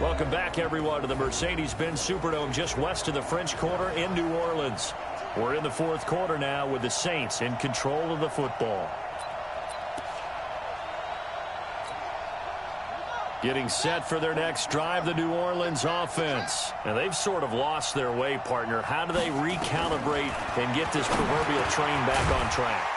Welcome back, everyone, to the Mercedes-Benz Superdome just west of the French Quarter in New Orleans. We're in the fourth quarter now with the Saints in control of the football. Getting set for their next drive, the New Orleans offense. And they've sort of lost their way, partner. How do they recalibrate and get this proverbial train back on track?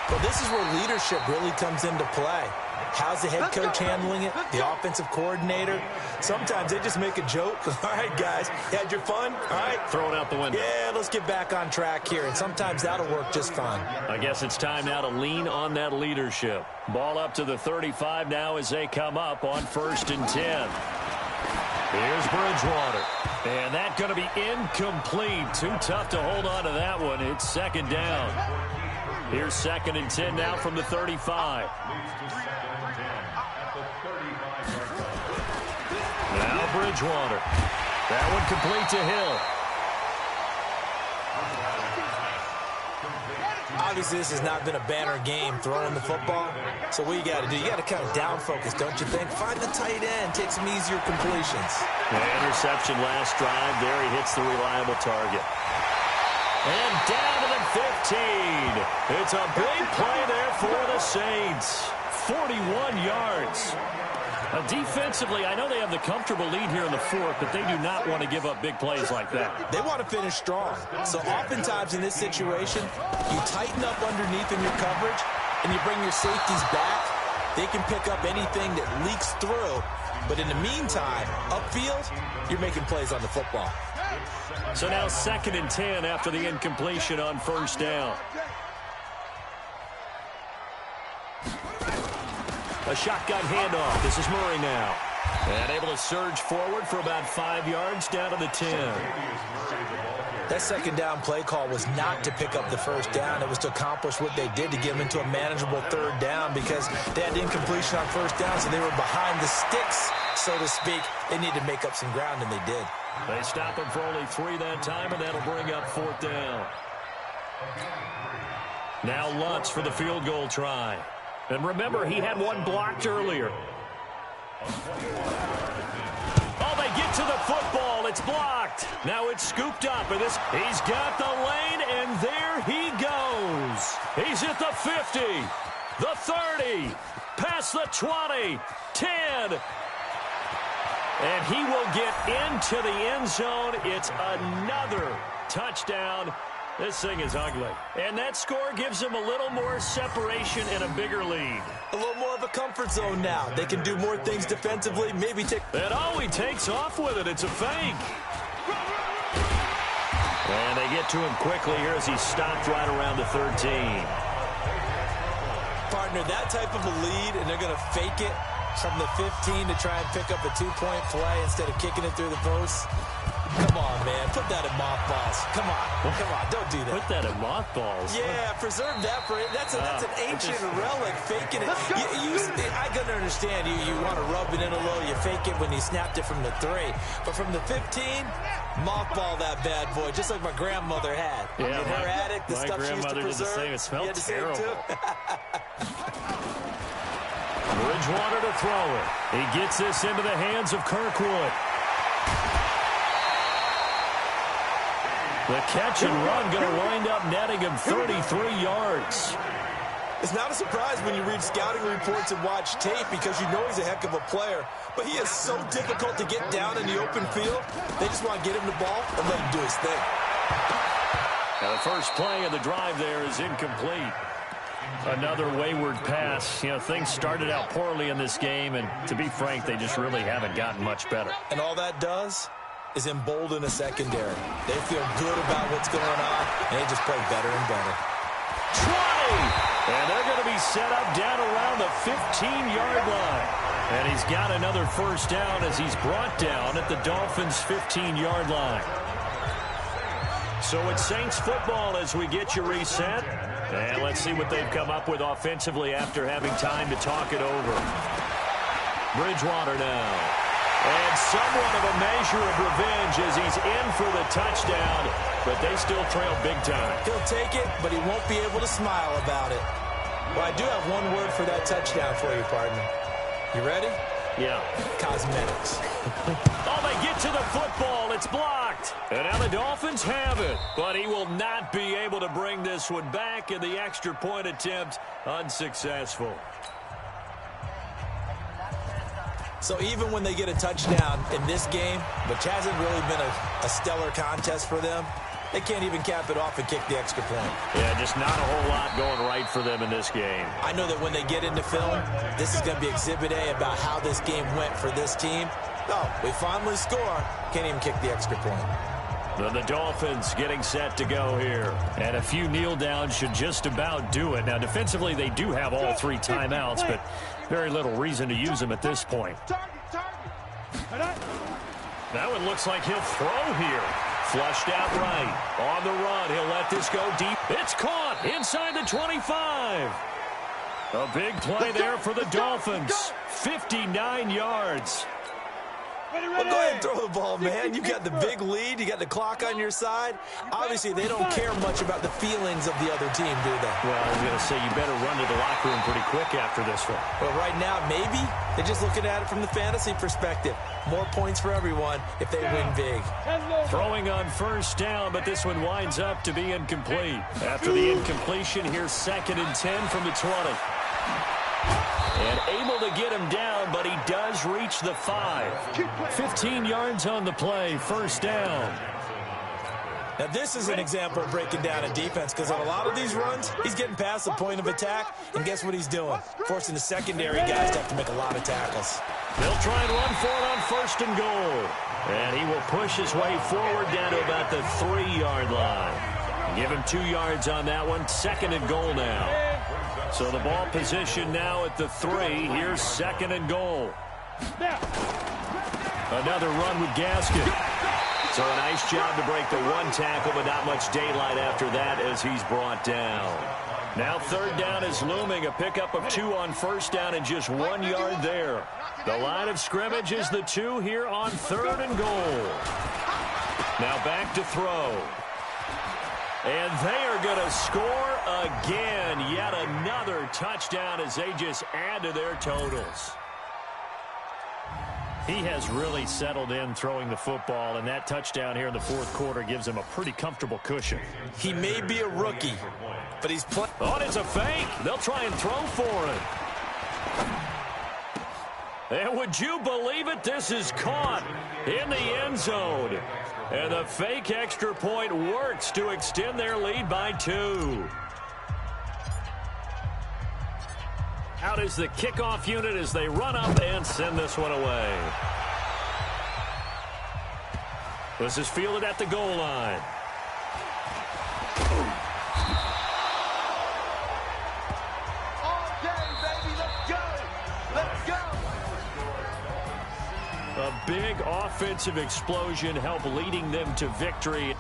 Well, this is where leadership really comes into play. How's the head coach handling it? The offensive coordinator? Sometimes they just make a joke. All right, guys, you had your fun? All right. Throw it out the window. Yeah, let's get back on track here. And sometimes that'll work just fine. I guess it's time now to lean on that leadership. Ball up to the 35 now as they come up on 1st and 10. Here's Bridgewater. And that's going to be incomplete. Too tough to hold on to that one. It's 2nd down. Here's 2nd and 10 now from the 35. Now Bridgewater. That one complete to Hill. Obviously, this has not been a banner game throwing the football. So what you got to do, you got to kind of down focus, don't you think? Find the tight end, take some easier completions. The interception last drive. There he hits the reliable target. And down to the 15. It's a big play there for the Saints. 41 yards. Defensively, I know they have the comfortable lead here in the fourth, but they do not want to give up big plays like that. They want to finish strong. So oftentimes in this situation, you tighten up underneath in your coverage, and you bring your safeties back. They can pick up anything that leaks through. But in the meantime, upfield, you're making plays on the football. So now 2nd and 10 after the incompletion on 1st down. A shotgun handoff. This is Murray now. And able to surge forward for about 5 yards down to the 10. That 2nd down play call was not to pick up the 1st down. It was to accomplish what they did to get them into a manageable 3rd down because they had incompletion on 1st down, so they were behind the sticks, so to speak. They needed to make up some ground, and they did. They stop him for only 3 that time, and that'll bring up 4th down. Now Lutz for the field goal try. And remember, he had one blocked earlier. Oh, they get to the football. It's blocked. Now it's scooped up. And he's got the lane, and there he goes. He's at the 50, the 30, past the 20, 10. And he will get into the end zone. It's another touchdown. This thing is ugly. And that score gives them a little more separation and a bigger lead. A little more of a comfort zone now. They can do more things defensively, maybe take... And he takes off with it. It's a fake. And they get to him quickly here as he's stopped right around the 13. Partner, that type of a lead, and they're going to fake it from the 15 to try and pick up a 2-point play instead of kicking it through the post. Come on, man. Put that in mothballs. Come on. Don't do that. Put that in mothballs? Yeah, preserve that for it. That's an ancient relic. Faking it. I can understand. You want to rub it in a little. You fake it when you snapped it from the 3. But from the 15, mothball that bad boy, just like my grandmother had. Yeah, in her attic, the stuff she used to preserve. Did the same. It smelled terrible. Bridgewater to throw it. He gets this into the hands of Kirkwood. The catch and run going to wind up netting him 33 yards. It's not a surprise when you read scouting reports and watch tape because you know he's a heck of a player. But he is so difficult to get down in the open field. They just want to get him the ball and let him do his thing. Now the first play of the drive there is incomplete. Another wayward pass. You know, things started out poorly in this game, and to be frank, they just really haven't gotten much better. And all that does is embolden a secondary. They feel good about what's going on, and they just play better and better. 20! And they're going to be set up down around the 15-yard line. And he's got another first down as he's brought down at the Dolphins' 15-yard line. So it's Saints football as we get you reset. And let's see what they've come up with offensively after having time to talk it over. Bridgewater now. And somewhat of a measure of revenge as he's in for the touchdown, but they still trail big time. He'll take it, but he won't be able to smile about it. Well, I do have one word for that touchdown for you, partner. You ready? Yeah. Cosmetics. Oh, they get to the football. It's blocked. And now the Dolphins have it, but he will not be able to bring this one back, and the extra point attempt unsuccessful. So even when they get a touchdown in this game, which hasn't really been a stellar contest for them, they can't even cap it off and kick the extra point. Yeah, just not a whole lot going right for them in this game. I know that when they get into film, this is going to be Exhibit A about how this game went for this team. Oh, we finally score. Can't even kick the extra point. The Dolphins getting set to go here. And a few kneel downs should just about do it. Now, defensively, they do have all three timeouts, but very little reason to use them at this point. That one looks like he'll throw here. Flushed out right. On the run, he'll let this go deep. It's caught inside the 25. A big play there for the Dolphins. 59 yards. Well, go ahead and throw the ball, man. You got the big lead. You got the clock on your side. Obviously, they don't care much about the feelings of the other team, do they? Well, I was going to say you better run to the locker room pretty quick after this one. Well, right now, maybe they're just looking at it from the fantasy perspective. More points for everyone if they win big. Throwing on first down, but this one winds up to be incomplete. After the incompletion, here's 2nd and 10 from the 20. And able to get him down, but he does reach the 5. 15 yards on the play, first down. Now, this is an example of breaking down a defense because on a lot of these runs, he's getting past the point of attack, and guess what he's doing? Forcing the secondary guys to have to make a lot of tackles. They'll try and run for it on 1st and goal. And he will push his way forward down to about the 3-yard line. Give him 2 yards on that one, 2nd and goal now. So the ball position now at the 3. Here's 2nd and goal. Another run with Gaskin. So a nice job to break the one tackle, but not much daylight after that as he's brought down. Now 3rd down is looming. A pickup of 2 on 1st down and just 1 yard there. The line of scrimmage is the 2 here on 3rd and goal. Now back to throw. And they are going to score again. Yet another touchdown as they just add to their totals. He has really settled in throwing the football, and that touchdown here in the 4th quarter gives him a pretty comfortable cushion. He may be a rookie, but he's playing. Oh, it's a fake. They'll try and throw for it. And would you believe it? This is caught in the end zone. And the fake extra point works to extend their lead by 2. Out is the kickoff unit as they run up and send this one away. This is fielded at the goal line. A big offensive explosion helped leading them to victory.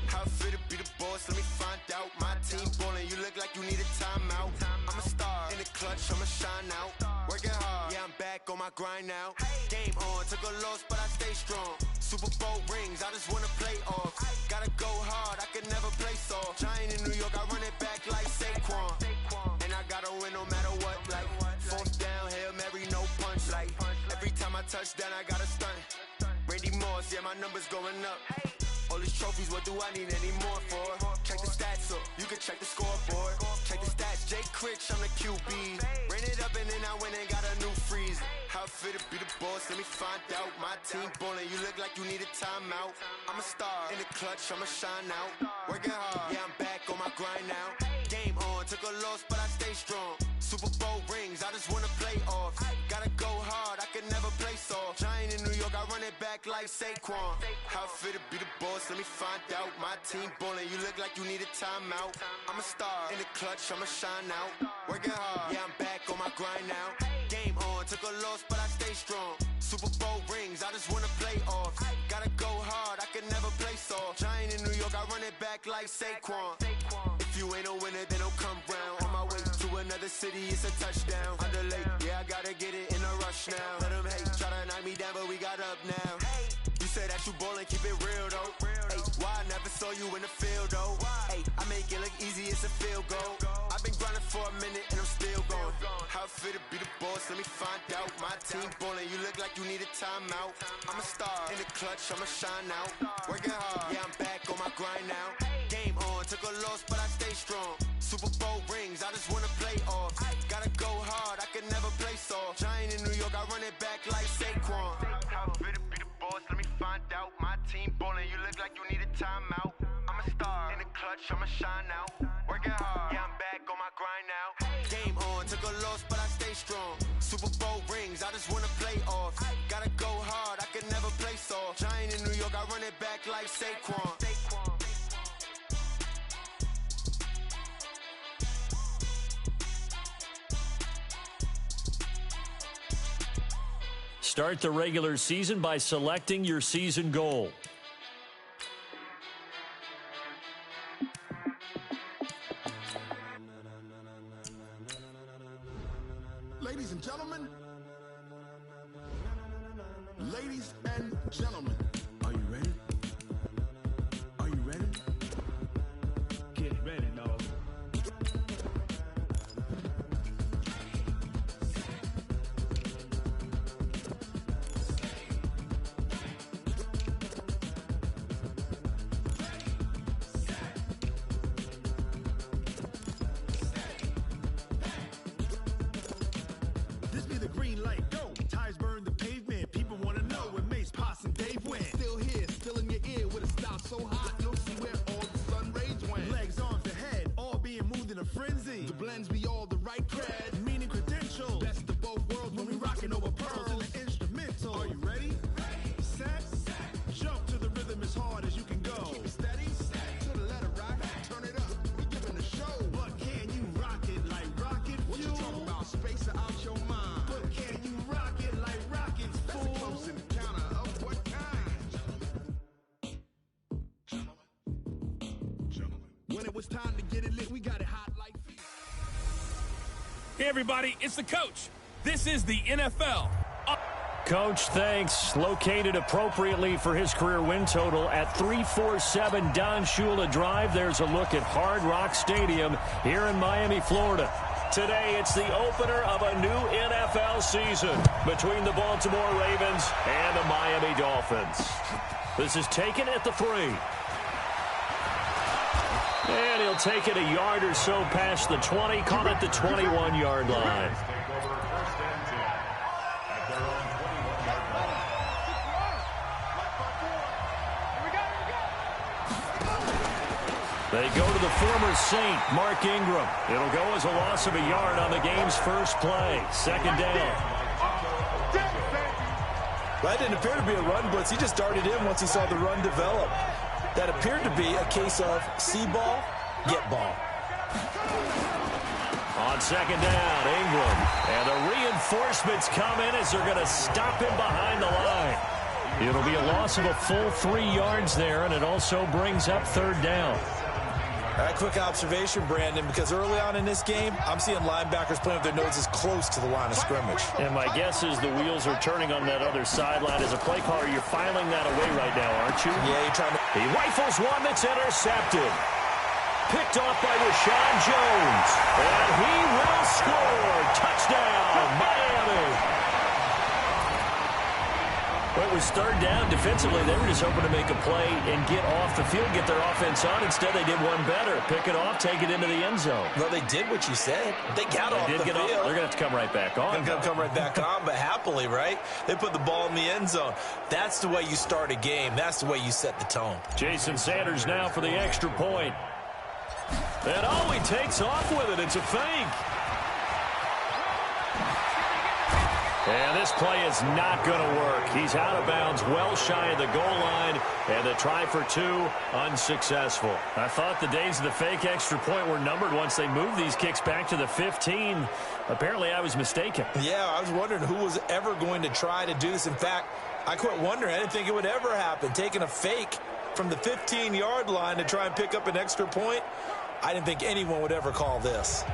How fit to be the boss? Let me find out. My team ballin', you look like you need a timeout. I'm a star in the clutch, I'ma shine out. Working hard, yeah, I'm back on my grind now. Game on, took a loss, but I stay strong. Super Bowl rings, I just wanna play off. Gotta go hard, I can never play soft. Giant in New York, I run it back like Saquon. And I gotta win no matter what, like fourth down, Hail Mary, no punch. Like every time I touch down, I gotta stunt. Randy Moss, yeah, my numbers going up. All these trophies, what do I need any more for? Check the stats up, you can check the scoreboard. Check the stats, Jay Critch, I'm the QB. Ran it up and then I went and got a new freeze. How fit to be the boss, let me find out. My team ballin', you look like you need a timeout. I'm a star, in the clutch, I'ma shine out. Working hard, yeah, I'm back on my grind now. Game on, took a loss, but I stay strong. Super Bowl rings, I just wanna play off. Gotta go hard, I can never play soft. Giant in New York, I run it back like Saquon. How fit to be the boss, let me find out. My team ballin', you look like you need a timeout. I'm a star, in the clutch, I'ma shine out. Working hard, yeah, I'm back on my grind now. Game on, took a loss, but I stay strong. Super Bowl rings, I just wanna play off. Gotta go hard, I can never play soft. Giant in New York, I run it back like Saquon. If you ain't a winner, then don't come round. On my way to another city, it's a touchdown. Underlay, yeah, I gotta get it in a rush now. Let them hate, try to knock me down, but we got up now. You said that you ballin', keep it real though. Hey, why I never saw you in the field though? Hey, I make it look easy, it's a field goal. I've been grinding for a minute and I'm still going. How fit to be the boss, let me find out. My team ballin', you look like you need a timeout. I'm a star, in the clutch, I'ma shine out. Working hard, yeah, I'm back on my grind now. Game on, took a loss, but I stay strong. Super Bowl rings, I just wanna play off. Gotta go hard, I can never play soft. Giant in New York, I run it back like Saquon. How fit to be the boss, let me find out. My team ballin', you look like you need a timeout. I'm a star, in the clutch, I'ma shine out. Working hard, yeah, I'm back on my grind now. Game on, took a loss, but I stay strong. Super Bowl rings, I just wanna play off. Gotta go hard, I can never play soft. Giant in New York, I run it back like Saquon. Start the regular season by selecting your season goal. Ladies and gentlemen, are you ready? Are you ready? Get ready, dog. This be the green light, go. Tires burn the pavement. People want to know where Mace, Poss, and Dave went. Still here, still in your ear with a style so hot. You'll see where all the sun rays went. Legs, arms, and head, all being moved in a frenzy. The blends be all the right cred, meaning credentials. Best of both worlds when we rockin' over pearls in the instrumental. Are you ready? Set, jump to the rhythm as hard as you can go. Keep it steady, to the letter rock. Turn it up, we giving a show. But can you rock it like rocket fuel? What you talking about? Space out your mind. But can you rock it like rockets, fool? That's a close encounter of what kind? Gentlemen. When it was time to get it lit, we got it hot like fever. Hey, everybody, it's the coach. This is the NFL. Coach, thanks. Located appropriately for his career win total at 347 Don Shula Drive. There's a look at Hard Rock Stadium here in Miami, Florida. Today, it's the opener of a new NFL season between the Baltimore Ravens and the Miami Dolphins. This is taken at the 3. And he'll take it a yard or so past the 20, caught at the 21-yard line. They go to the former Saint, Mark Ingram. It'll go as a loss of a yard on the game's first play. Second down. That didn't appear to be a run blitz. He just darted in once he saw the run develop. That appeared to be a case of see ball, get ball. On second down, Ingram. And the reinforcements come in as they're going to stop him behind the line. It'll be a loss of a full 3 yards there, and it also brings up third down. Quick observation, Brandon, because early on in this game, I'm seeing linebackers playing with their noses close to the line of scrimmage. And my guess is the wheels are turning on that other sideline. As a play caller, you're filing that away right now, aren't you? Yeah, you're trying to... He rifles one that's intercepted. Picked off by Rashawn Jones. And he will score. Touchdown, Miami. Well, it was third down. Defensively, they were just hoping to make a play and get off the field, get their offense on. Instead, they did one better. Pick it off, take it into the end zone. Well, they did what you said. They got off the field. They're going to have to come right back on. They're going to come right back on, but happily, right? They put the ball in the end zone. That's the way you start a game. That's the way you set the tone. Jason Sanders now for the extra point. And he takes off with it. It's a fake. And this play is not going to work. He's out of bounds, well shy of the goal line, and the try for two, unsuccessful. I thought the days of the fake extra point were numbered once they moved these kicks back to the 15. Apparently, I was mistaken. Yeah, I was wondering who was ever going to try to do this. In fact, I quit wondering. I didn't think it would ever happen. Taking a fake from the 15-yard line to try and pick up an extra point, I didn't think anyone would ever call this.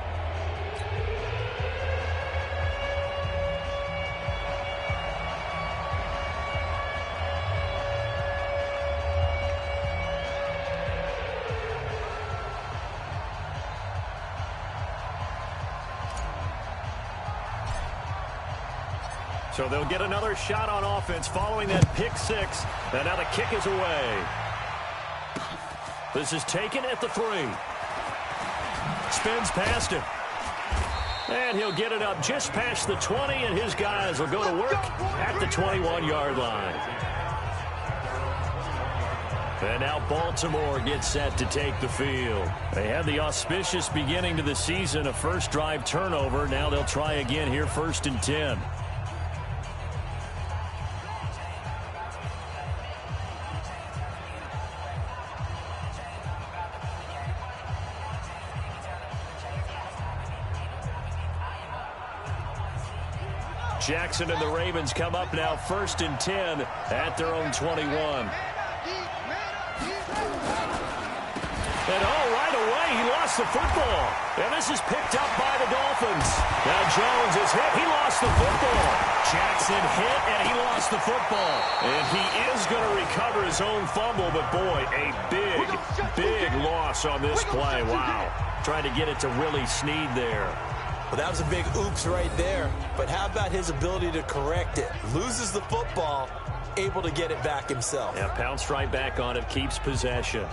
So they'll get another shot on offense following that pick six. And now the kick is away. This is taken at the 3. Spins past him. And he'll get it up just past the 20, and his guys will go to work at the 21-yard line. And now Baltimore gets set to take the field. They had the auspicious beginning to the season, a first drive turnover. Now they'll try again here, 1st and 10. Jackson and the Ravens come up now 1st and 10 at their own 21. And right away, he lost the football. And this is picked up by the Dolphins. Now Jones is hit. He lost the football. Jackson hit, and he lost the football. And he is going to recover his own fumble, but boy, a big loss on this play. Wow. Trying to get it to Willie Snead there. Well, that was a big oops right there. But how about his ability to correct it? Loses the football, able to get it back himself. Yeah, pounced right back on it, keeps possession.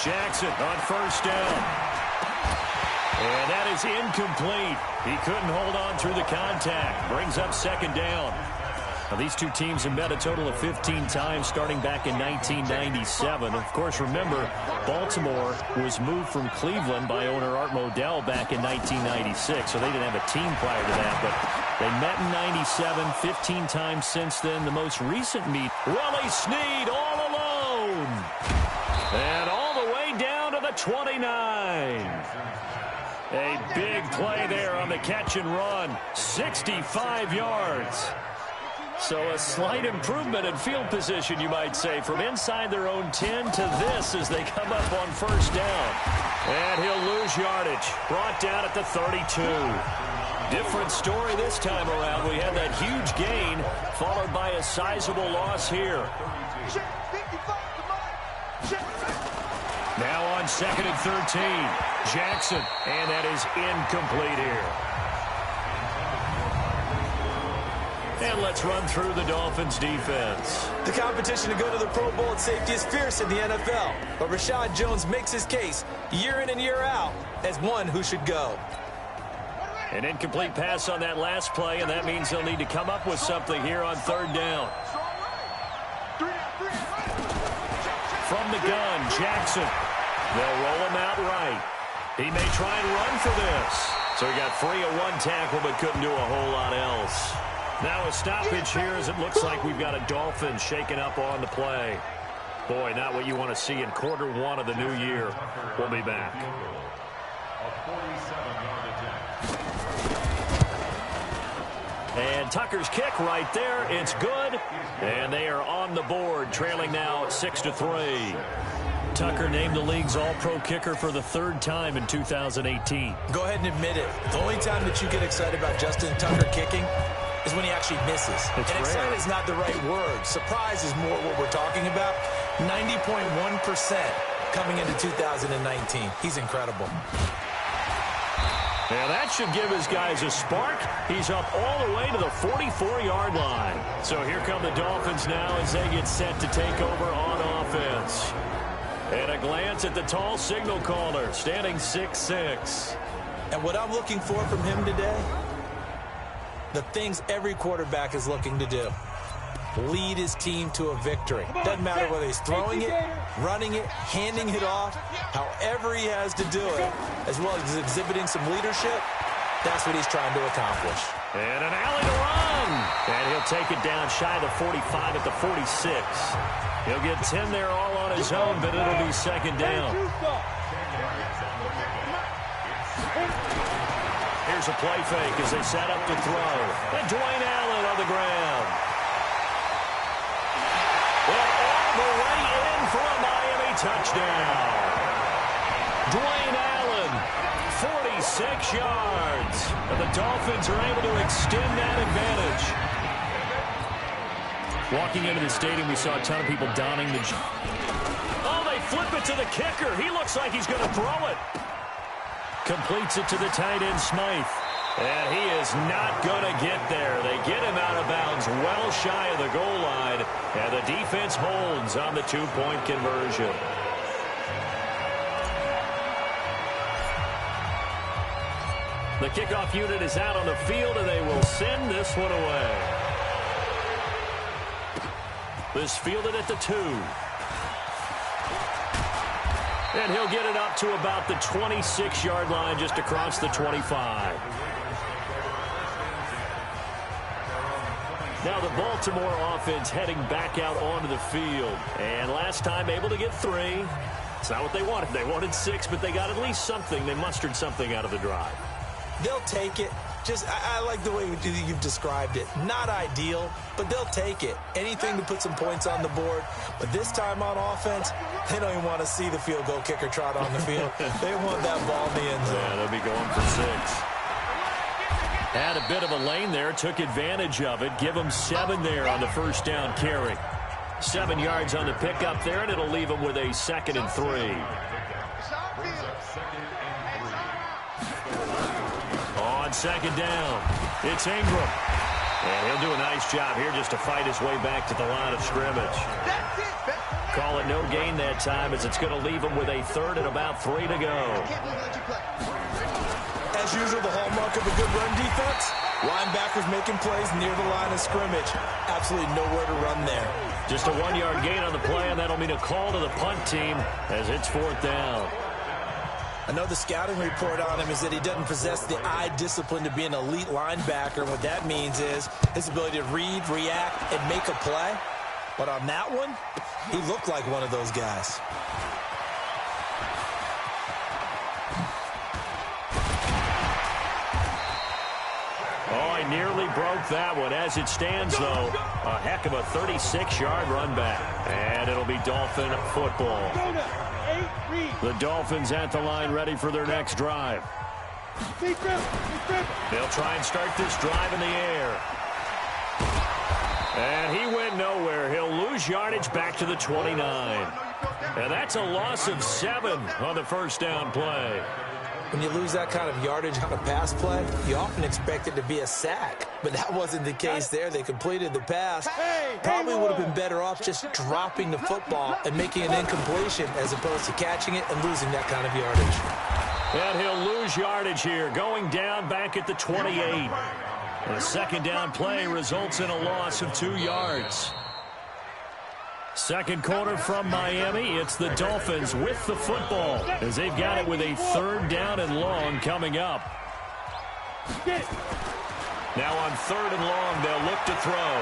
Jackson on 1st down. And that is incomplete. He couldn't hold on through the contact. Brings up 2nd down. Now, these two teams have met a total of 15 times starting back in 1997. Of course, remember, Baltimore was moved from Cleveland by owner Art Modell back in 1996, so they didn't have a team prior to that. But they met in 97, 15 times since then. The most recent meet, Willie Snead all 29. A big play there on the catch and run. 65 yards. So a slight improvement in field position, you might say, from inside their own 10 to this as they come up on first down. And he'll lose yardage. Brought down at the 32. Different story this time around. We had that huge gain followed by a sizable loss here. Now on 2nd and 13. Jackson. And that is incomplete here. And let's run through the Dolphins' defense. The competition to go to the Pro Bowl at safety is fierce in the NFL. But Rashad Jones makes his case year in and year out as one who should go. An incomplete pass on that last play, and that means they'll need to come up with something here on 3rd down. From the gun, Jackson. They'll roll him out right. He may try and run for this. So he got free of one tackle but couldn't do a whole lot else. Now a stoppage here as it looks like we've got a Dolphin shaking up on the play. Boy, not what you want to see in quarter 1 of the new year. We'll be back. And Tucker's kick right there. It's good. And they are on the board, trailing now 6-3. Tucker named the league's all-pro kicker for the 3rd time in 2018. Go ahead and admit it. The only time that you get excited about Justin Tucker kicking is when he actually misses. It's and rare. excited is not the right word. Surprise is more what we're talking about. 90.1% coming into 2019. He's incredible. Now that should give his guys a spark. He's up all the way to the 44-yard line. So here come the Dolphins now as they get set to take over on offense. And a glance at the tall signal caller, standing 6'6". And what I'm looking for from him today, the things every quarterback is looking to do. Lead his team to a victory. Doesn't matter whether he's throwing it, running it, handing it off, however he has to do it, as well as exhibiting some leadership, that's what he's trying to accomplish. And an alley to run. And he'll take it down shy of the 45 at the 46. He'll get 10 there all on his own, but it'll be 2nd down. Here's a play fake as they set up to throw. And Dwayne Allen on the ground. And all the way in for a Miami touchdown. Dwayne Allen, 46 yards. And the Dolphins are able to extend that advantage. Walking into the stadium, we saw a ton of people donning the... Oh, they flip it to the kicker. He looks like he's going to throw it. Completes it to the tight end, Smythe. And he is not going to get there. They get him out of bounds well shy of the goal line. And the defense holds on the 2-point conversion. The kickoff unit is out on the field, and they will send this one away. This fielded at the 2. And he'll get it up to about the 26-yard line, just across the 25. Now the Baltimore offense heading back out onto the field. And last time able to get 3. It's not what they wanted. They wanted 6, but they got at least something. They mustered something out of the drive. They'll take it. I like the way you've described it. Not ideal, but they'll take it. Anything to put some points on the board. But this time on offense, they don't even want to see the field goal kicker trot on the field. They want that ball in the end zone. Yeah, they'll be going for 6. Had a bit of a lane there, took advantage of it. Give them 7 there on the first down carry. 7 yards on the pickup there, and it'll leave them with a 2nd and 3. On 2nd down, it's Ingram. And he'll do a nice job here just to fight his way back to the line of scrimmage. Call it no gain that time as it's going to leave him with a 3rd and about 3 to go. As usual, the hallmark of a good run defense, linebackers making plays near the line of scrimmage. Absolutely nowhere to run there. Just a 1-yard gain on the play, and that'll mean a call to the punt team as it's 4th down. I know the scouting report on him is that he doesn't possess the eye discipline to be an elite linebacker. And what that means is his ability to read, react, and make a play. But on that one, he looked like one of those guys. Oh, he nearly broke that one. As it stands, though, a heck of a 36-yard run back. And it'll be Dolphin football. The Dolphins at the line ready for their next drive. They'll try and start this drive in the air. And he went nowhere. He'll lose yardage back to the 29. And that's a loss of 7 on the first down play. When you lose that kind of yardage on a pass play, you often expect it to be a sack. But that wasn't the case there. They completed the pass. Probably would have been better off just dropping the football and making an incompletion as opposed to catching it and losing that kind of yardage. And he'll lose yardage here, going down back at the 28. The second down play results in a loss of 2 yards. Second quarter from Miami. It's the Dolphins with the football as they've got it with a 3rd down and long coming up. Now on 3rd and long, they'll look to throw.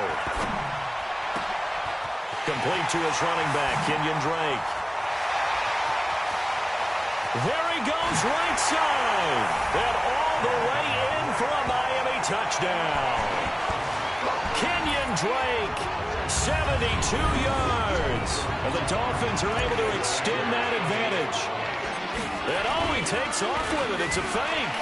Complete to his running back, Kenyon Drake. There he goes right side. And all the way in for a Miami touchdown. Kenyon Drake, 72 yards. And the Dolphins are able to extend that advantage. And oh, he takes off with it. It's a fake.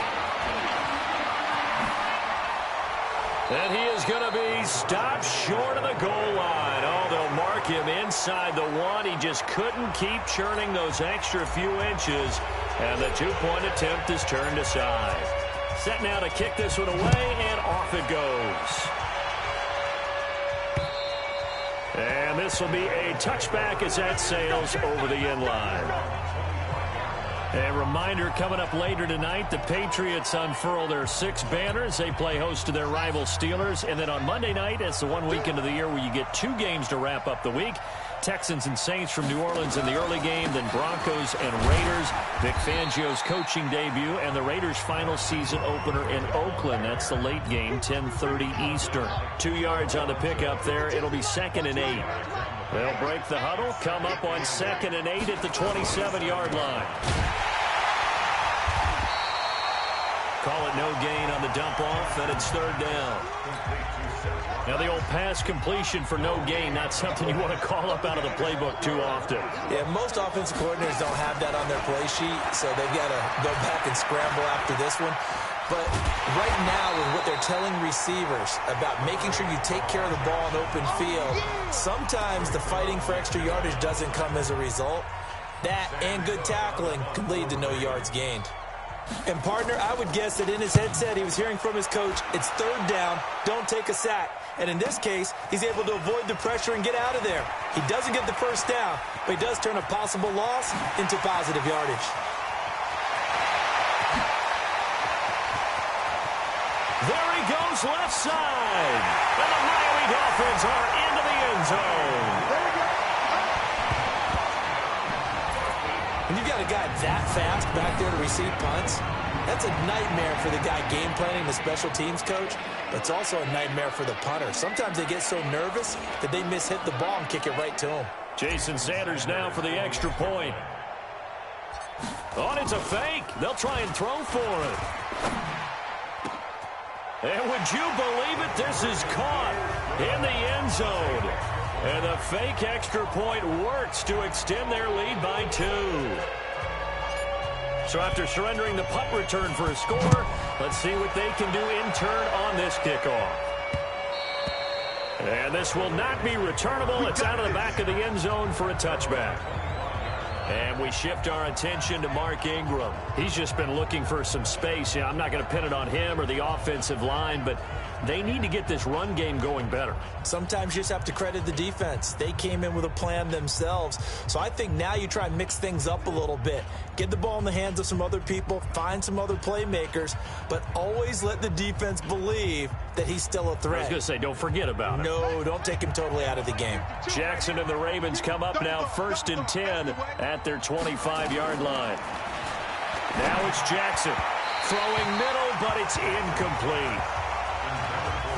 And he is going to be stopped short of the goal line. Oh, they'll mark him inside the 1. He just couldn't keep churning those extra few inches. And the 2-point attempt is turned aside. Set now to kick this one away, and off it goes. And this will be a touchback as that sails over the end line. A reminder coming up later tonight, the Patriots unfurl their 6 banners. They play host to their rival Steelers. And then on Monday night, it's the one weekend of the year where you get 2 games to wrap up the week. Texans and Saints from New Orleans in the early game, then Broncos and Raiders. Vic Fangio's coaching debut and the Raiders' final season opener in Oakland. That's the late game, 10:30 Eastern. 2 yards on the pickup there. It'll be 2nd and 8. They'll break the huddle, come up on 2nd and 8 at the 27-yard line. Call it no gain on the dump-off, and it's 3rd down. Now, the old pass completion for no gain, not something you want to call up out of the playbook too often. Yeah, most offensive coordinators don't have that on their play sheet, so they've got to go back and scramble after this one. But right now, with what they're telling receivers about making sure you take care of the ball in open field, sometimes the fighting for extra yardage doesn't come as a result. That and good tackling can lead to no yards gained. And, partner, I would guess that in his headset he was hearing from his coach, it's 3rd down, don't take a sack. And in this case, he's able to avoid the pressure and get out of there. He doesn't get the 1st down, but he does turn a possible loss into positive yardage. There he goes left side. And the Miami Dolphins are into the end zone. When you've got a guy that fast back there to receive punts, that's a nightmare for the guy game planning, the special teams coach. But it's also a nightmare for the punter. Sometimes they get so nervous that they mishit the ball and kick it right to him. Jason Sanders now for the extra point. Oh, and it's a fake. They'll try and throw for it. And would you believe it? This is caught in the end zone. And the fake extra point works to extend their lead by 2. So after surrendering the punt return for a score, let's see what they can do in turn on this kickoff. And this will not be returnable. It's out of the back of the end zone for a touchback. And we shift our attention to Mark Ingram. He's just been looking for some space. I'm not going to pin it on him or the offensive line, but they need to get this run game going better. Sometimes you just have to credit the defense. They came in with a plan themselves. So I think now you try and mix things up a little bit. Get the ball in the hands of some other people, find some other playmakers, but always let the defense believe that he's still a threat. I was going to say, don't forget about him. No, don't take him totally out of the game. Jackson and the Ravens come up now 1st and 10 at their 25-yard line. Now it's Jackson throwing middle, but it's incomplete.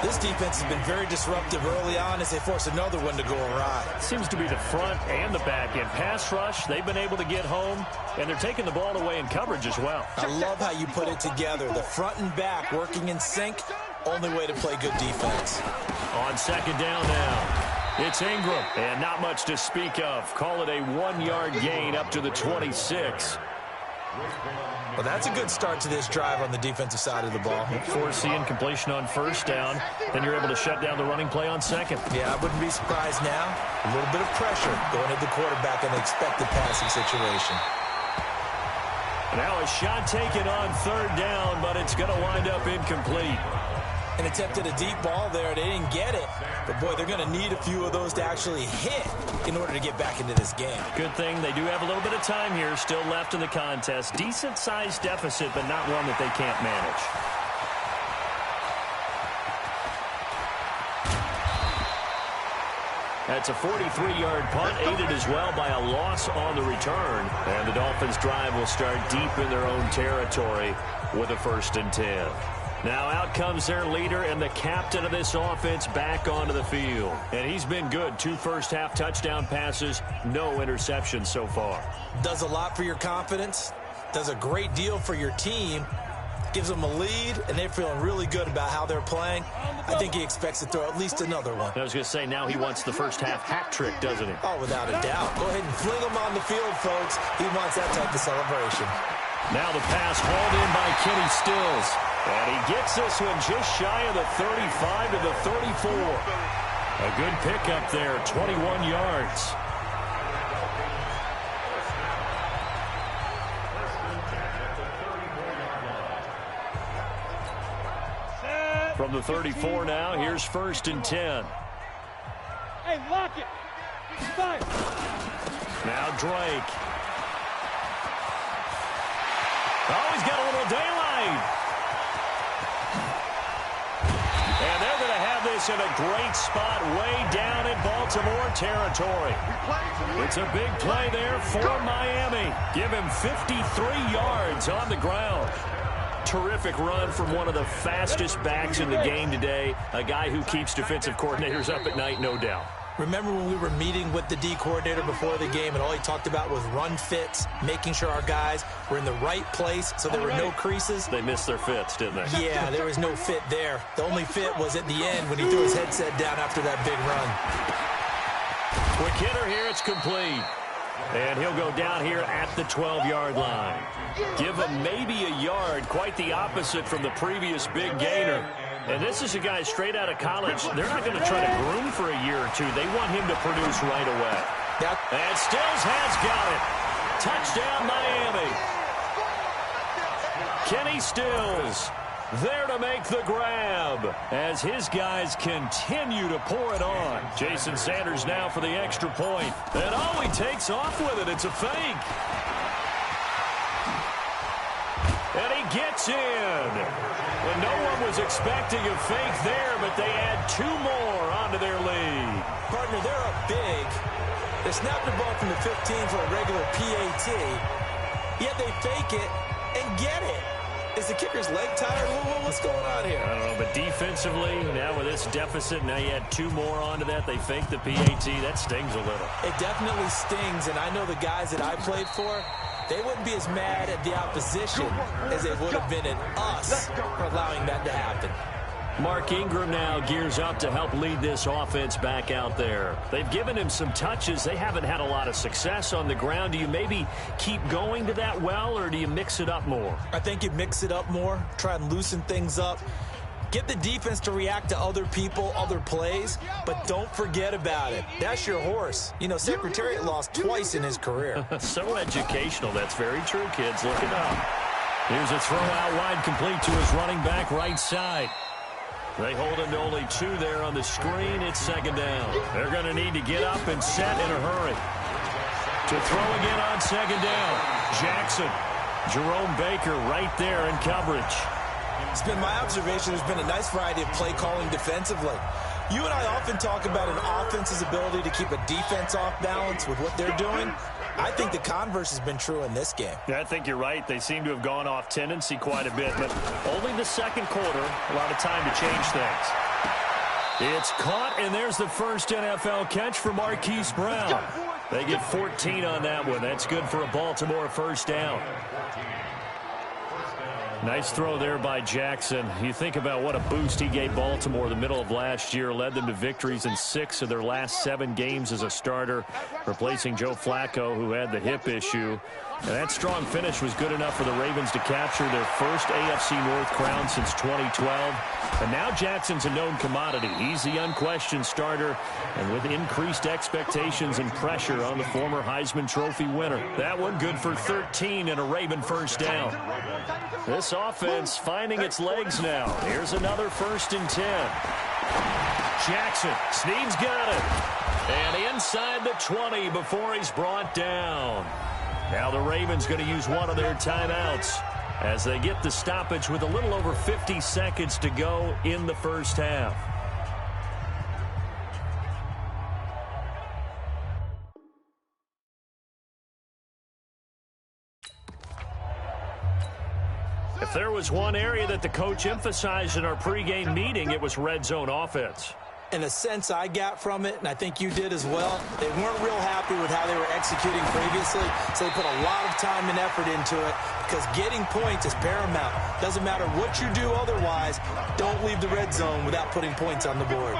This defense has been very disruptive early on as they force another one to go awry. Seems to be the front and the back end. Pass rush, they've been able to get home, and they're taking the ball away in coverage as well. I love how you put it together. The front and back working in sync. Only way to play good defense. On second down now. It's Ingram, and not much to speak of. Call it a 1-yard gain up to the 26. Well, that's a good start to this drive on the defensive side of the ball. Force the incompletion on first down. Then you're able to shut down the running play on second. Yeah, I wouldn't be surprised now. A little bit of pressure going at the quarterback in the expected passing situation. Now a shot taken on third down, but it's going to wind up incomplete. An attempt at a deep ball there. They didn't get it. But, boy, they're going to need a few of those to actually hit in order to get back into this game. Good thing they do have a little bit of time here still left in the contest. Decent-sized deficit, but not one that they can't manage. That's a 43-yard punt, aided as well by a loss on the return. And the Dolphins' drive will start deep in their own territory with a 1st and 10. Now out comes their leader and the captain of this offense back onto the field. And he's been good. 2 first-half touchdown passes, no interceptions so far. Does a lot for your confidence. Does a great deal for your team. Gives them a lead, and they're feeling really good about how they're playing. I think he expects to throw at least another one. I was going to say, now he wants the first-half hat trick, doesn't he? Oh, without a doubt. Go ahead and fling him on the field, folks. He wants that type of celebration. Now the pass hauled in by Kenny Stills. And he gets this one just shy of the 35 to the 34. A good pickup there, 21 yards. From the 34 now, here's 1st and 10. Hey, lock it. Fight. Now Drake. Oh, he's got a little daylight. And they're going to have this in a great spot way down in Baltimore territory. It's a big play there for Miami. Give him 53 yards on the ground. Terrific run from one of the fastest backs in the game today. A guy who keeps defensive coordinators up at night, no doubt. Remember when we were meeting with the D coordinator before the game and all he talked about was run fits, making sure our guys were in the right place so there were no creases? They missed their fits, didn't they? Yeah, there was no fit there. The only fit was at the end when he threw his headset down after that big run. Quick hitter here, it's complete. And he'll go down here at the 12-yard line. Give him maybe a yard, quite the opposite from the previous big gainer. And this is a guy straight out of college. They're not going to try to groom for a year or two. They want him to produce right away. And Stills has got it. Touchdown, Miami. Kenny Stills there to make the grab as his guys continue to pour it on. Jason Sanders now for the extra point. And oh, he takes off with it. It's a fake. And he gets in. Well, no one was expecting a fake there, but they add 2 more onto their lead. Partner, they're up big. They snap the ball from the 15 for a regular PAT, yet they fake it and get it. Is the kicker's leg tired? What's going on here? I don't know, but defensively, now with this deficit, now you add 2 more onto that. They fake the PAT. That stings a little. It definitely stings, and I know the guys that I played for, they wouldn't be as mad at the opposition as they would have been at us for allowing that to happen. Mark Ingram now gears up to help lead this offense back out there. They've given him some touches. They haven't had a lot of success on the ground. Do you maybe keep going to that well, or do you mix it up more? I think you mix it up more, try and loosen things up. Get the defense to react to other people, other plays, but don't forget about it. That's your horse. You know, Secretariat lost twice in his career. So educational. That's very true, kids. Look it up. Here's a throw out wide, complete to his running back right side. They hold him to only 2 there on the screen. It's 2nd down. They're going to need to get up and set in a hurry. To throw again on 2nd down. Jackson. Jerome Baker right there in coverage. It's been my observation there's been a nice variety of play calling defensively. You and I often talk about an offense's ability to keep a defense off balance with what they're doing. I think the converse has been true in this game. Yeah, I think you're right. They seem to have gone off tendency quite a bit, but only the second quarter, a lot of time to change things. It's caught, and there's the first NFL catch for Marquise Brown. They get 14 on that one. That's good for a Baltimore first down. Nice throw there by Jackson. You think about what a boost he gave Baltimore the middle of last year, led them to victories in 6 of their last 7 games as a starter, replacing Joe Flacco, who had the hip issue. And that strong finish was good enough for the Ravens to capture their first AFC North crown since 2012. And now Jackson's a known commodity. He's the unquestioned starter, and with increased expectations and pressure on the former Heisman Trophy winner. That one good for 13 and a Raven first down. This offense finding its legs now. Here's another 1st and 10. Jackson, Snead's got it. And inside the 20 before he's brought down. Now the Ravens going to use one of their timeouts as they get the stoppage with a little over 50 seconds to go in the first half. If there was one area that the coach emphasized in our pregame meeting, it was red zone offense. In a sense I got from it, and I think you did as well, they weren't real happy with how they were executing previously, so they put a lot of time and effort into it because getting points is paramount. Doesn't matter what you do otherwise, don't leave the red zone without putting points on the board.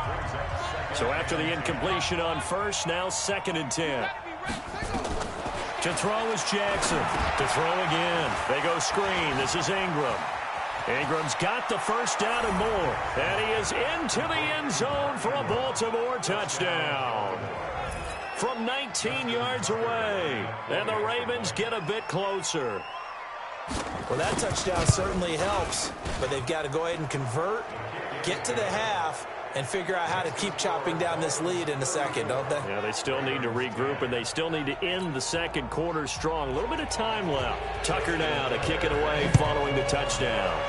So after the incompletion on first, now 2nd and 10. To throw is Jackson. To throw again. They go screen. This is Ingram. Ingram's got the first down and more. And he is into the end zone for a Baltimore touchdown. From 19 yards away. And the Ravens get a bit closer. Well, that touchdown certainly helps. But they've got to go ahead and convert, get to the half, and figure out how to keep chopping down this lead in the second, don't they? Yeah, they still need to regroup, and they still need to end the second quarter strong. A little bit of time left. Tucker now to kick it away following the touchdown.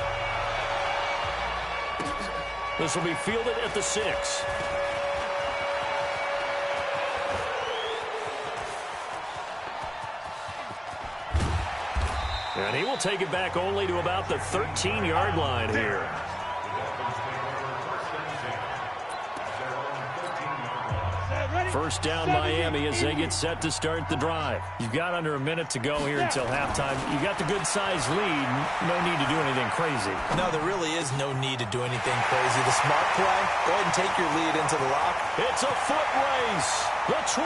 This will be fielded at the 6. And he will take it back only to about the 13-yard line here. First down Miami as they get set to start the drive. You've got under a minute to go here until halftime. You've got the good-sized lead. No need to do anything crazy. No, there really is no need to do anything crazy. The smart play, go ahead and take your lead into the lock. It's a foot race. The 20.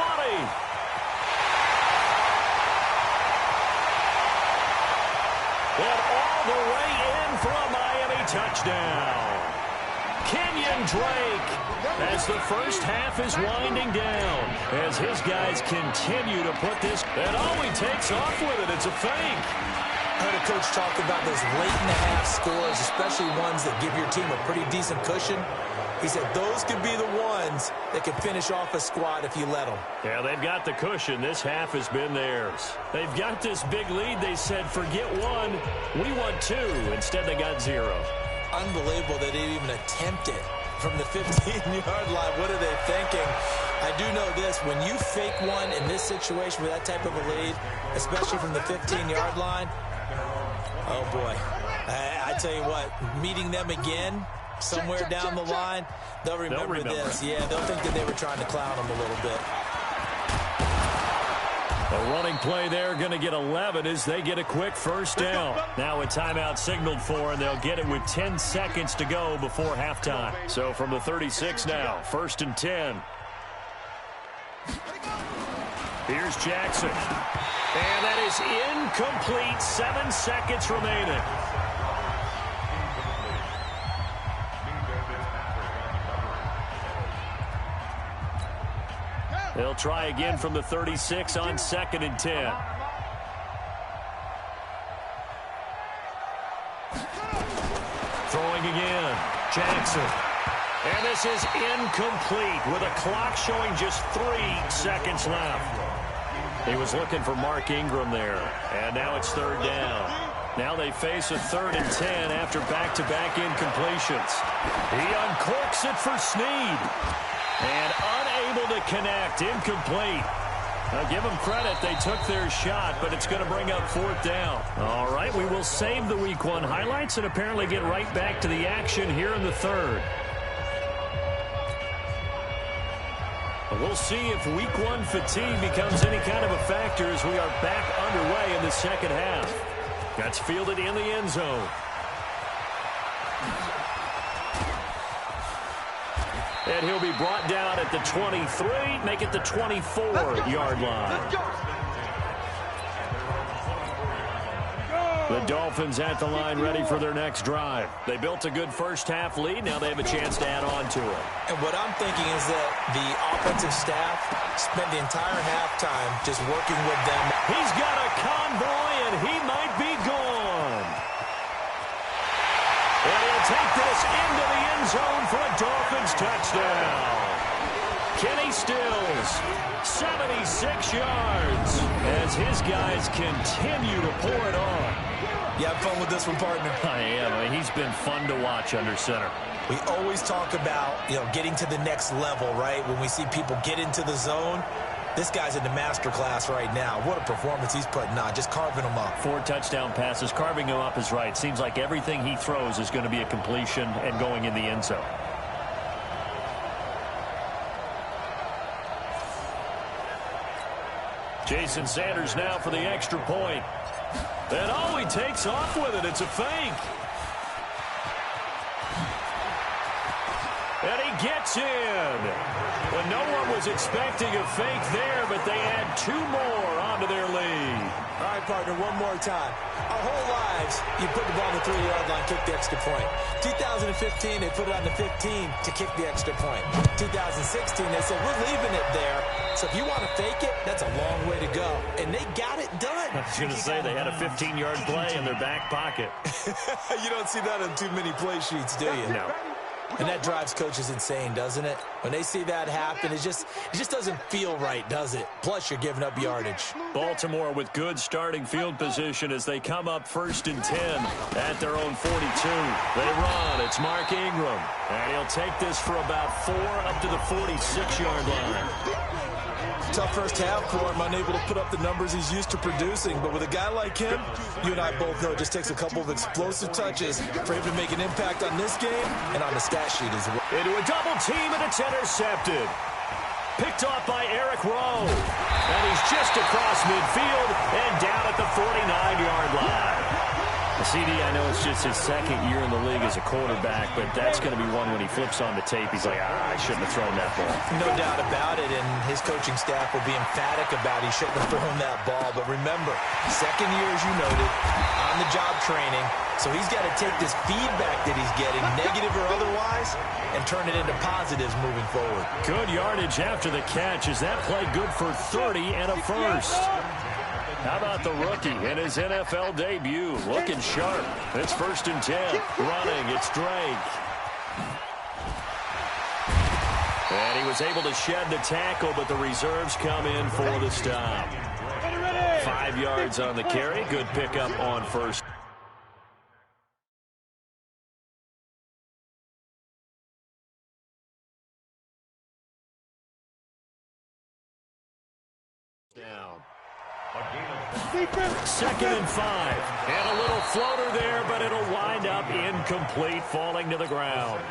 And all the way in for a Miami touchdown. Kenyon Drake as the first half is winding down as his guys continue to put this, and all he takes off with it, it's a fake. I heard a coach talk about those late-in-the-half scores, especially ones that give your team a pretty decent cushion. He said those could be the ones that could finish off a squad if you let them. Yeah, they've got the cushion. This half has been theirs. They've got this big lead. They said, forget one, we want 2. Instead, they got 0. Unbelievable that they even attempt it from the 15-yard line. What are they thinking? I do know this. When you fake one in this situation with that type of a lead, especially from the 15-yard line, oh, boy. I tell you what, meeting them again somewhere down the line, they'll remember this. Yeah, they'll think that they were trying to clown them a little bit. A running play there, going to get 11 as they get a quick first down. Now a timeout signaled for, and they'll get it with 10 seconds to go before halftime. So from the 36 now, 1st and 10. Here's Jackson. And that is incomplete. 7 seconds remaining. They'll try again from the 36 on 2nd and 10. Throwing again. Jackson. And this is incomplete with a clock showing just 3 seconds left. He was looking for Mark Ingram there. And now it's 3rd down. Now they face a 3rd and 10 after back-to-back incompletions. He uncorks it for Snead. And unable to connect, incomplete. Now give them credit, they took their shot, but it's going to bring up 4th down. All right, we will save the Week 1 highlights and apparently get right back to the action here in the 3rd. But we'll see if Week 1 fatigue becomes any kind of a factor as we are back underway in the 2nd half. That's fielded in the end zone. And he'll be brought down at the 23, make it the 24-yard line. The Dolphins at the line ready for their next drive. They built a good first-half lead. Now they have a chance to add on to it. And what I'm thinking is that the offensive staff spent the entire halftime just working with them. He's got a convoy, and he might be gone. And he'll take this into the end zone for a Dolphins touchdown. Kenny Stills, 76 yards, as his guys continue to pour it on. You have fun with this one, partner? I am. I mean, he's been fun to watch under center. We always talk about, getting to the next level, right? When we see people get into the zone, this guy's in the master class right now. What a performance he's putting on, just carving them up. 4 touchdown passes. Carving him up is right. Seems like everything he throws is going to be a completion and going in the end zone. Jason Sanders now for the extra point. And he takes off with it. It's a fake. And he gets in. Well, no one was expecting a fake there, but they add 2 more onto their lead. All right, partner, one more time. Our whole lives, you put the ball on the 3-yard line, kick the extra point. 2015, they put it on the 15 to kick the extra point. 2016, they said, we're leaving it there. So if you want to fake it, that's a long way to go. And they got it done. I was going to say they had a 15-yard play in their back pocket. You don't see that on too many play sheets, do you? No. And that drives coaches insane, doesn't it? When they see that happen, it just doesn't feel right, does it? Plus, you're giving up yardage. Baltimore with good starting field position as they come up 1st and 10 at their own 42. They run. It's Mark Ingram. And he'll take this for about 4 up to the 46-yard line. Tough first half for him, unable to put up the numbers he's used to producing. But with a guy like him, you and I both know it just takes a couple of explosive touches for him to make an impact on this game and on the stat sheet as well. Into a double team, and it's intercepted. Picked off by Eric Rowe. And he's just across midfield and down at the 49-yard line. The CD, I know it's just his 2nd year in the league as a quarterback, but that's going to be one when he flips on the tape. He's like, I shouldn't have thrown that ball. No doubt about it, and his coaching staff will be emphatic about he shouldn't have thrown that ball. But remember, 2nd year, as you noted, on-the-job training, so he's got to take this feedback that he's getting, negative or otherwise, and turn it into positives moving forward. Good yardage after the catch. Is that play good for 30 and a first? How about the rookie in his NFL debut? Looking sharp. It's 1st and 10. Running. It's Drake. And he was able to shed the tackle, but the reserves come in for the stop. 5 yards on the carry. Good pickup on first. Down. 2nd and 5. And a little floater there, but it'll wind up incomplete, falling to the ground.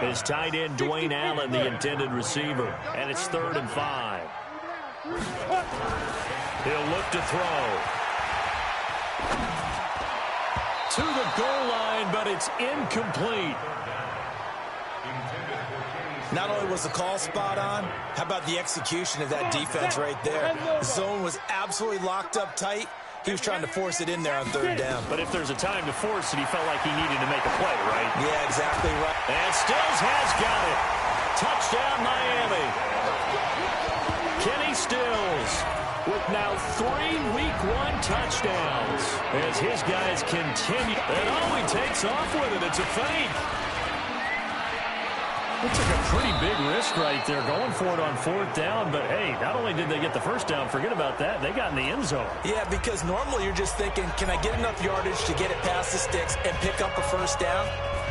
His tight end, Dwayne Allen, the intended receiver. And it's 3rd and 5. He'll look to throw. To the goal line, but it's incomplete. Not only was the call spot on, how about the execution of that defense right there? The zone was absolutely locked up tight. He was trying to force it in there on 3rd down. But if there's a time to force it, he felt like he needed to make a play, right? Yeah, exactly right. And Stills has got it. Touchdown, Miami. Kenny Stills with now 3 Week 1 touchdowns as his guys continue. And he takes off with it. It's a fake. It took a pretty big risk right there going for it on 4th down. But, hey, not only did they get the first down, forget about that, they got in the end zone. Yeah, because normally you're just thinking, can I get enough yardage to get it past the sticks and pick up a first down?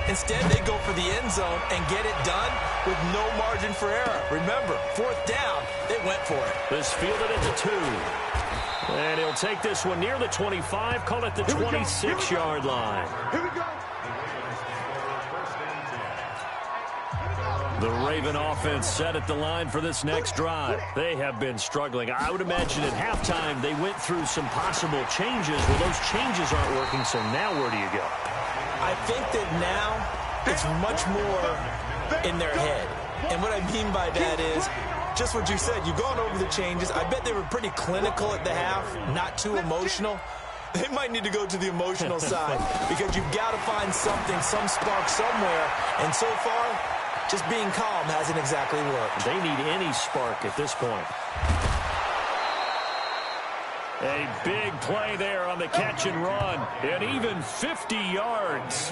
Instead, they go for the end zone and get it done with no margin for error. Remember, 4th down, they went for it. This fielded at the 2. And he'll take this one near the 25, call it the 26-yard line. Here we go. The Raven offense set at the line for this next drive. They have been struggling. I would imagine at halftime they went through some possible changes. Well, those changes aren't working, so now where do you go? I think that now it's much more in their head. And what I mean by that is just what you said. You've gone over the changes. I bet they were pretty clinical at the half, not too emotional. They might need to go to the emotional side because you've got to find something, some spark somewhere. And so far, just being calm hasn't exactly worked. They need any spark at this point. A big play there on the catch and run. And even 50 yards.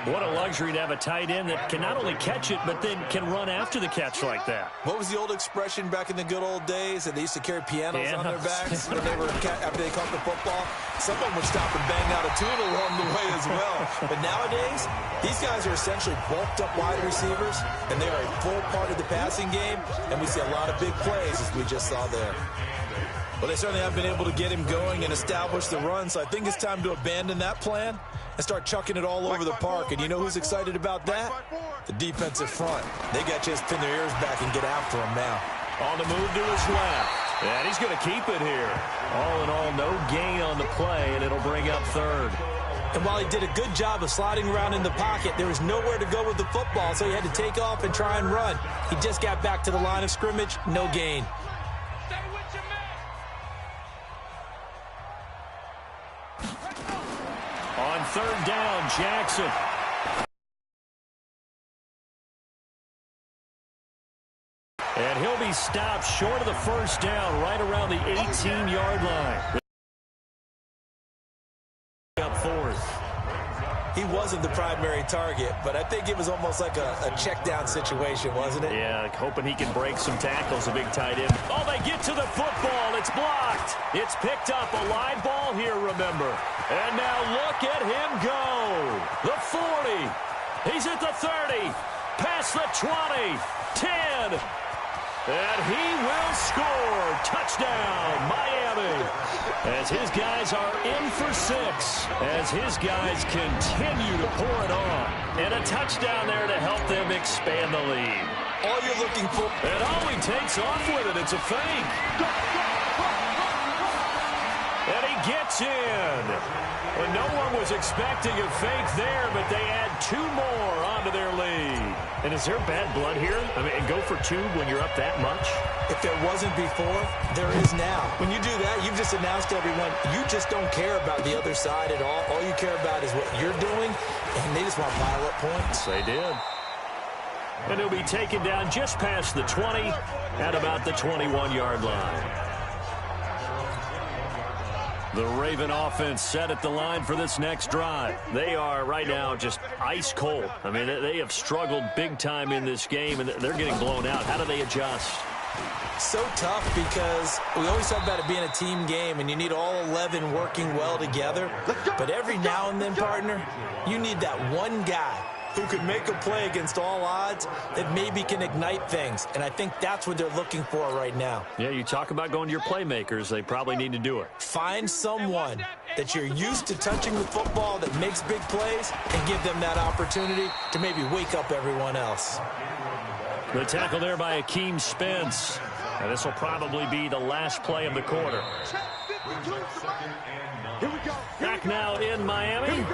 What a luxury to have a tight end that can not only catch it, but then can run after the catch like that. What was the old expression back in the good old days that they used to carry pianos on their backs when they were after they caught the football? Someone would stop and bang out a tune along the way as well. But nowadays, these guys are essentially bulked up wide receivers, and they are a full part of the passing game, and we see a lot of big plays as we just saw there. Well, they certainly have been able to get him going and establish the run, so I think it's time to abandon that plan and start chucking it all over the park. And you know who's excited about that? The defensive front. They got to just pin their ears back and get after him now. On the move to his left. And he's going to keep it here. All in all, no gain on the play, and it'll bring up third. And while he did a good job of sliding around in the pocket, there was nowhere to go with the football, so he had to take off and try and run. He just got back to the line of scrimmage, no gain. On third down, Jackson. And he'll be stopped short of the first down, right around the 18-yard line. Up fourth. He wasn't the primary target, but I think it was almost like a check-down situation, wasn't it? Yeah, hoping he can break some tackles, a big tight end. Oh, they get to the football. It's blocked. It's picked up. A live ball here, remember. And now look at him go. The 40. He's at the 30. Past the 20. 10. And he will score. Touchdown, Miami. As his guys are in for 6. As his guys continue to pour it on. And a touchdown there to help them expand the lead. All you're looking for. And all he takes off with it, it's a fake. And he gets in. Well, no one was expecting a fake there, but they add 2 more onto their lead. And is there bad blood here? I mean, go for 2 when you're up that much? If there wasn't before, there is now. When you do that, you've just announced to everyone, you just don't care about the other side at all. All you care about is what you're doing, and they just want to pile up points. They did. And he'll be taken down just past the 20 at about the 21-yard line. The Raven offense set at the line for this next drive. They are right now just ice cold. I mean, they have struggled big time in this game, and they're getting blown out. How do they adjust? So tough because we always talk about it being a team game, and you need all 11 working well together. But every now and then, partner, you need that one guy who can make a play against all odds that maybe can ignite things. And I think that's what they're looking for right now. Yeah, you talk about going to your playmakers. They probably need to do it. Find someone that you're used to touching the football that makes big plays and give them that opportunity to maybe wake up everyone else. The tackle there by Akeem Spence. And this will probably be the last play of the quarter. Back now in Miami.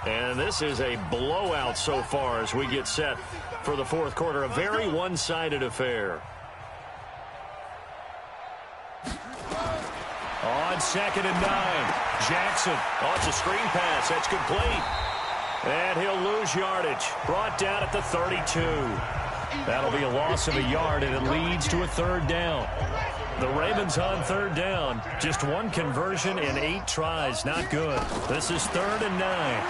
And this is a blowout so far as we get set for the fourth quarter. A very one-sided affair. On 2nd and 9. Jackson. Oh, it's a screen pass. That's complete. And he'll lose yardage. Brought down at the 32. That'll be a loss of a yard, and it leads to a third down. The Ravens on third down. Just 1 conversion in 8 tries. Not good. This is 3rd and 9.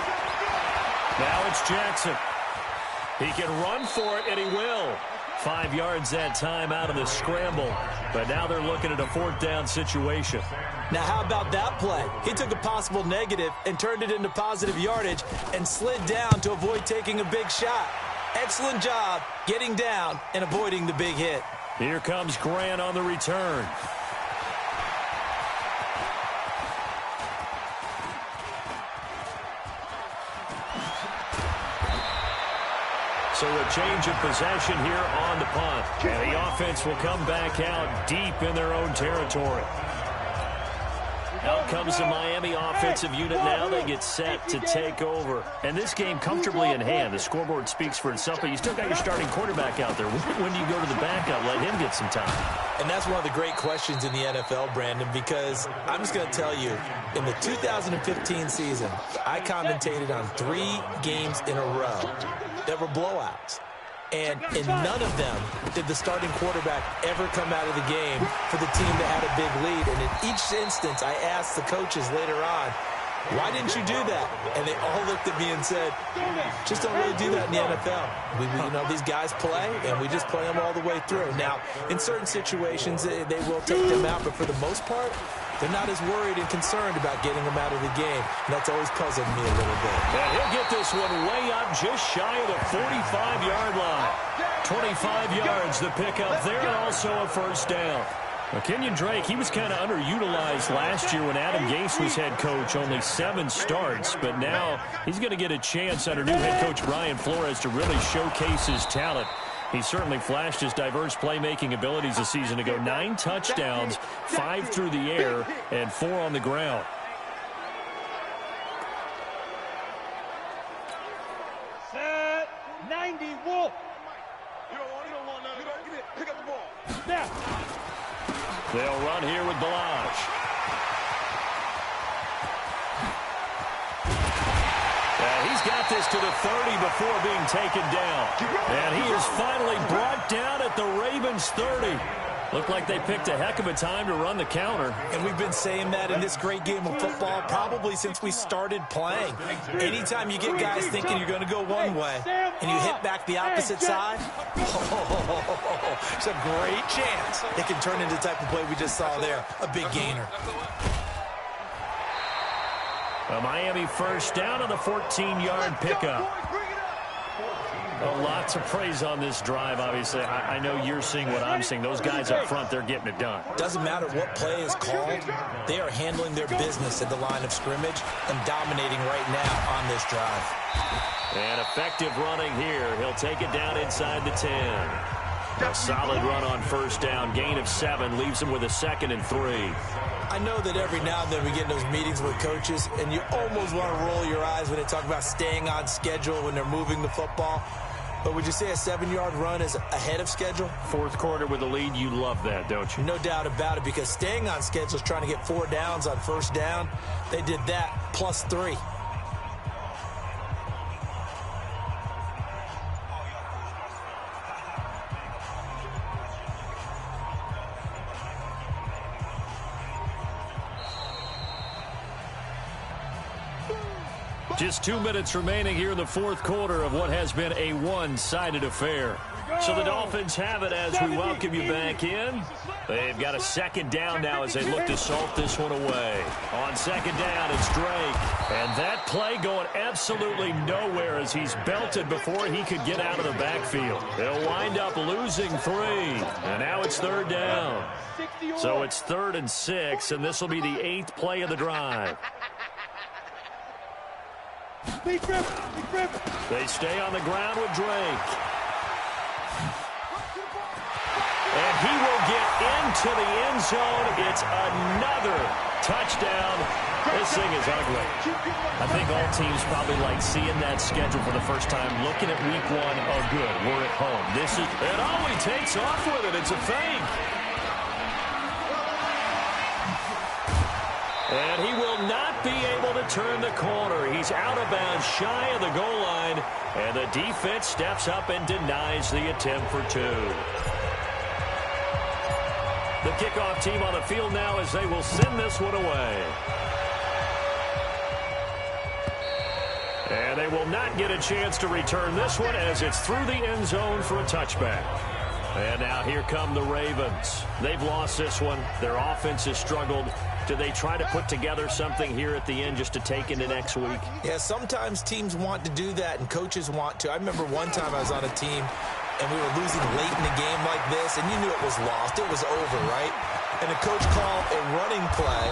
Now it's Jackson. He can run for it, and he will. 5 yards that time out of the scramble. But now they're looking at a 4th down situation. Now, how about that play? He took a possible negative and turned it into positive yardage and slid down to avoid taking a big shot. Excellent job getting down and avoiding the big hit. Here comes Grant on the return. So a change of possession here on the punt. And the offense will come back out deep in their own territory. Out comes the Miami offensive unit now. They get set to take over. And this game comfortably in hand. The scoreboard speaks for itself, but you still got your starting quarterback out there. When do you go to the backup? Let him get some time. And that's one of the great questions in the NFL, Brandon, because I'm just going to tell you, in the 2015 season, I commentated on 3 games in a row that were blowouts. And in none of them did the starting quarterback ever come out of the game for the team that had a big lead. And in each instance, I asked the coaches later on, why didn't you do that? And they all looked at me and said, just don't really do that in the NFL. These guys play, and we just play them all the way through. Now, in certain situations, they will take them out, but for the most part, they're not as worried and concerned about getting them out of the game. And that's always puzzled me a little bit. And he'll get this one way up just shy of the 45-yard line. 25 yards the pickup there, and also a first down. Well, Kenyon Drake, he was kind of underutilized last year when Adam Gase was head coach. Only 7 starts, but now he's going to get a chance under new head coach Brian Flores to really showcase his talent. He certainly flashed his diverse playmaking abilities a season ago. 9 touchdowns, 5 through the air, and 4 on the ground. Set 90 Wolf. You don't want none. Pick up the ball. Snap. They'll run here with Balaj. He's got this to the 30 before being taken down. And he is finally brought down at the Ravens 30. Looked like they picked a heck of a time to run the counter. And we've been saying that in this great game of football probably since we started playing. Anytime you get guys thinking you're going to go one way and you hit back the opposite side, it's a great chance it can turn into the type of play we just saw there, a big gainer. A Miami first down on the 14-yard pickup. Lots of praise on this drive, obviously. I know you're seeing what I'm seeing. Those guys up front, they're getting it done. Doesn't matter what play is called. They are handling their business at the line of scrimmage and dominating right now on this drive. And effective running here. He'll take it down inside the 10. A solid run on first down. Gain of 7 leaves him with a 2nd and 3. I know that every now and then we get in those meetings with coaches, and you almost want to roll your eyes when they talk about staying on schedule when they're moving the football. But would you say a 7-yard run is ahead of schedule? Fourth quarter with a lead, you love that, don't you? No doubt about it, because staying on schedule is trying to get 4 downs on first down. They did that plus 3. Just 2 minutes remaining here in the fourth quarter of what has been a one-sided affair. So the Dolphins have it as we welcome you back in. They've got a 2nd down now as they look to salt this one away. On 2nd down, it's Drake. And that play going absolutely nowhere as he's belted before he could get out of the backfield. They'll wind up losing 3. And now it's 3rd down. So it's 3rd and 6, and this will be the 8th play of the drive. Big grip. They stay on the ground with Drake. And he will get into the end zone. It's another touchdown. This thing is ugly. I think all teams probably like seeing that schedule for the first time, looking at week 1. Oh, good, we're at home. It always takes off with it. It's a fake. And he will not be able to turn the corner. He's out of bounds, shy of the goal line. And the defense steps up and denies the attempt for 2. The kickoff team on the field now as they will send this one away. And they will not get a chance to return this one as it's through the end zone for a touchback. And now here come the Ravens. They've lost this one. Their offense has struggled. Do they try to put together something here at the end just to take into next week? Yeah, sometimes teams want to do that and coaches want to. I remember one time I was on a team and we were losing late in the game like this, and you knew it was lost. It was over, right? And the coach called a running play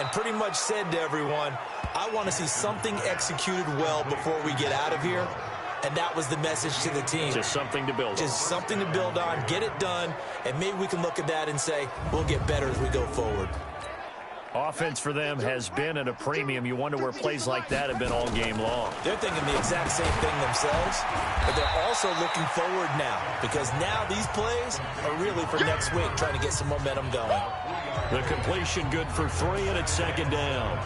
and pretty much said to everyone, I want to see something executed well before we get out of here. And that was the message to the team. Just something to build on. Just something to build on, get it done, and maybe we can look at that and say, we'll get better as we go forward. Offense for them has been at a premium. You wonder where plays like that have been all game long. They're thinking the exact same thing themselves, but they're also looking forward now because now these plays are really for next week, trying to get some momentum going. The completion good for 3, and it's second down.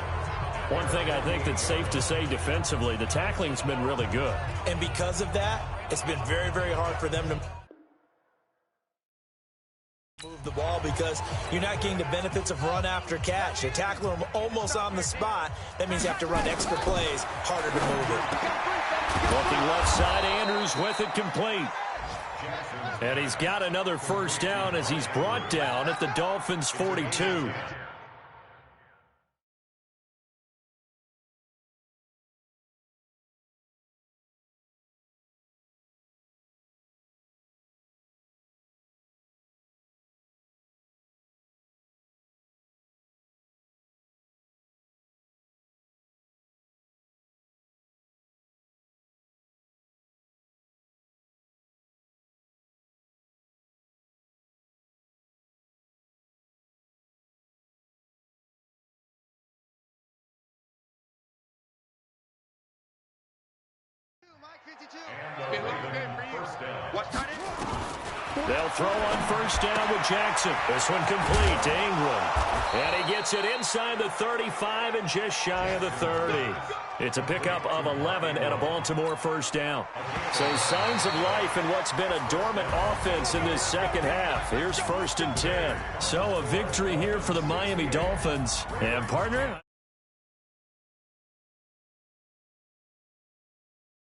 One thing I think that's safe to say defensively, the tackling's been really good. And because of that, it's been very, very hard for them to move the ball because you're not getting the benefits of run after catch. They tackle them almost on the spot. That means you have to run extra plays, harder to move it. Looking left side, Andrews with it complete. And he's got another first down as he's brought down at the Dolphins' 42. They'll throw on first down with Jackson. This one complete to Ingram. And he gets it inside the 35 and just shy of the 30. It's a pickup of 11 and a Baltimore first down. So signs of life in what's been a dormant offense in this second half. Here's 1st and 10. So a victory here for the Miami Dolphins. And partner...